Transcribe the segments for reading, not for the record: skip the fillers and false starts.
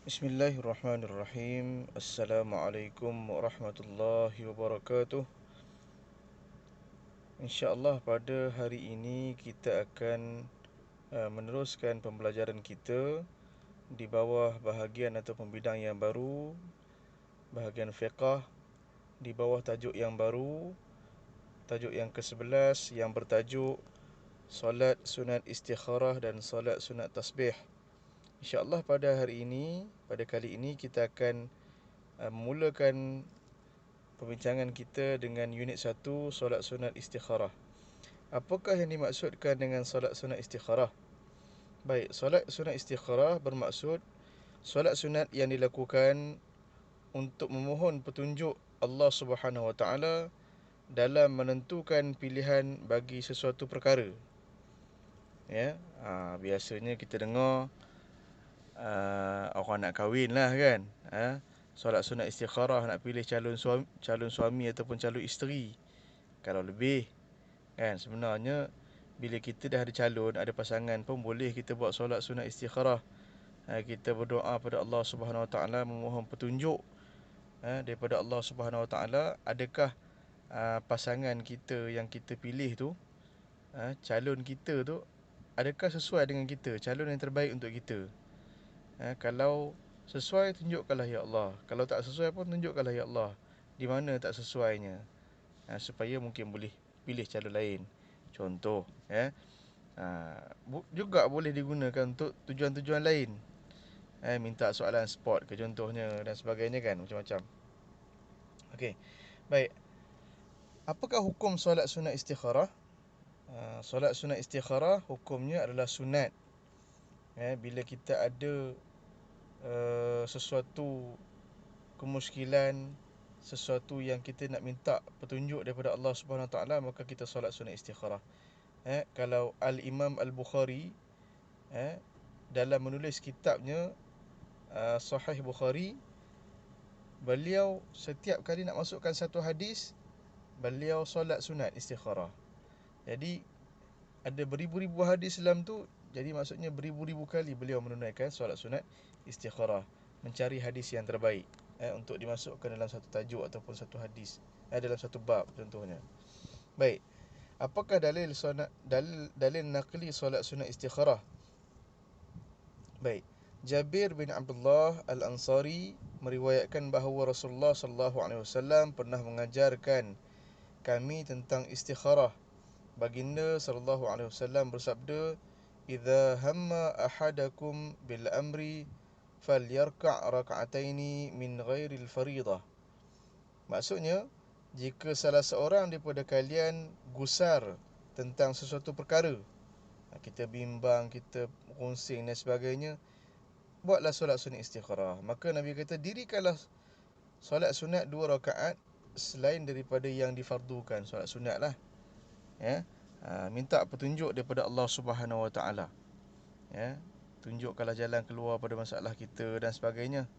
Bismillahirrahmanirrahim. Assalamualaikum warahmatullahi wabarakatuh. InsyaAllah pada hari ini kita akan meneruskan pembelajaran kita di bawah bahagian ataupun bidang yang baru, bahagian fiqah, di bawah tajuk yang baru, tajuk yang ke-11 yang bertajuk Solat Sunat Istikharah dan Solat Sunat Tasbih. InsyaAllah pada hari ini, pada kali ini kita akan memulakan perbincangan kita dengan unit 1, solat sunat istikharah. Apakah yang dimaksudkan dengan solat sunat istikharah? Baik, solat sunat istikharah bermaksud solat sunat yang dilakukan untuk memohon petunjuk Allah Subhanahu Wa Taala dalam menentukan pilihan bagi sesuatu perkara. Ya, biasanya kita dengar orang nak kahwin lah kan. Solat sunat istikharah nak pilih calon suami ataupun calon isteri. Kalau lebih kan, sebenarnya bila kita dah ada calon, ada pasangan pun boleh kita buat solat sunat istikharah. Kita berdoa pada Allah Subhanahu Wa Taala, memohon petunjuk daripada Allah Subhanahu Wa Taala, adakah pasangan kita yang kita pilih tu, calon kita tu, adakah sesuai dengan kita, calon yang terbaik untuk kita. Kalau sesuai, tunjukkanlah ya Allah. Kalau tak sesuai pun tunjukkanlah ya Allah di mana tak sesuainya, supaya mungkin boleh pilih calon lain. Contoh juga boleh digunakan untuk tujuan-tujuan lain. Minta soalan sport ke contohnya dan sebagainya kan, macam-macam. Okey. Baik. Apakah hukum solat sunat istikharah? Solat sunat istikharah hukumnya adalah sunat. Bila kita ada sesuatu kemuskilan, sesuatu yang kita nak minta petunjuk daripada Allah Subhanahu Wa Taala, maka kita solat sunat istikharah. Kalau Al-Imam Al-Bukhari dalam menulis kitabnya Sahih Bukhari, beliau setiap kali nak masukkan satu hadis, beliau solat sunat istikharah. Jadi ada beribu-ribu hadis dalam tu, jadi maksudnya beribu-ribu kali beliau menunaikan solat sunat istikharah, mencari hadis yang terbaik untuk dimasukkan dalam satu tajuk ataupun satu hadis, dalam satu bab contohnya. Baik. Apakah dalil naqli solat sunat istikharah? Baik. Jabir bin Abdullah Al-Ansari meriwayatkan bahawa Rasulullah sallallahu alaihi wasallam pernah mengajarkan kami tentang istikharah. Baginda sallallahu alaihi wasallam bersabda, "Idza hamma ahadakum bil amri falyarka' rak'ataini min ghairil fariidah." Maksudnya, jika salah seorang daripada kalian gusar tentang sesuatu perkara, kita bimbang, kita konsing dan sebagainya, buatlah solat sunat istikharah. Maka Nabi kata, dirikanlah solat sunat 2 rakaat selain daripada yang difardukan, solat sunat lah. Minta petunjuk daripada Allah Subhanahu Wa Taala. Tunjukkanlah jalan keluar pada masalah kita dan sebagainya.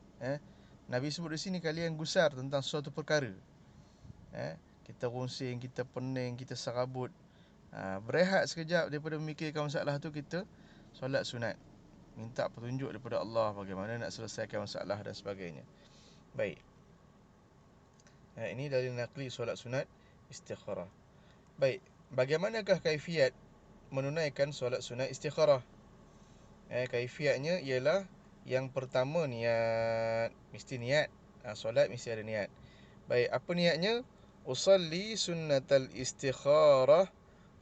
Nabi sebut di sini, kalian gusar tentang sesuatu perkara, kita rungsing, kita pening, kita serabut, berehat sekejap daripada memikirkan masalah tu, kita solat sunat, minta petunjuk daripada Allah bagaimana nak selesaikan masalah dan sebagainya. Baik. Ini dalil naqli solat sunat istikharah. Baik, bagaimanakah kaifiat menunaikan solat sunat istikharah? Kaifiatnya ialah, yang pertama niat, mesti niat. Solat mesti ada niat. Baik, apa niatnya? Usalli sunnatal istikharah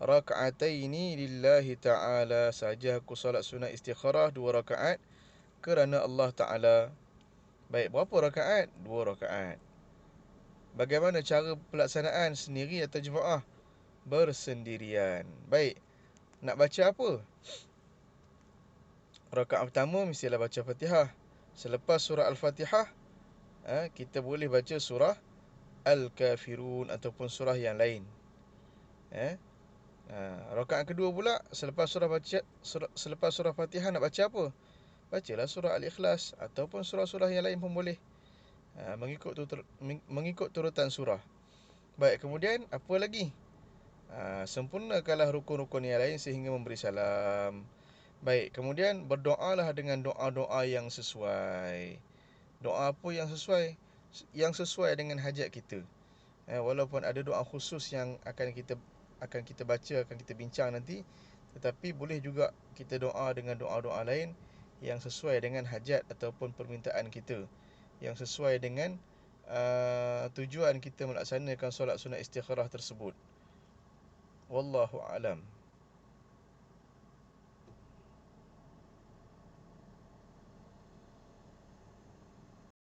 rak'ataini lillahi ta'ala. Saja aku solat sunat istikharah 2 rakaat kerana Allah Ta'ala. Baik, berapa rakaat? 2 rakaat. Bagaimana cara pelaksanaan, sendiri atau jemaah? Bersendirian. Baik, nak baca apa? Rakaat pertama mestilah baca Fatihah. Selepas surah Al-Fatihah, kita boleh baca surah Al-Kafirun ataupun surah yang lain. Rakaat kedua pula, selepas surah Fatihah nak baca apa? Bacalah surah Al-Ikhlas ataupun surah-surah yang lain pun boleh, mengikut turutan surah. Baik, kemudian apa lagi? Sempurnakanlah rukun-rukun yang lain sehingga memberi salam. Baik, kemudian berdoalah dengan doa-doa yang sesuai. Doa apa yang sesuai? Yang sesuai dengan hajat kita. Walaupun ada doa khusus yang akan kita baca, akan kita bincang nanti, tetapi boleh juga kita doa dengan doa-doa lain yang sesuai dengan hajat ataupun permintaan kita, yang sesuai dengan tujuan kita melaksanakan solat sunat istikharah tersebut. Wallahu alam.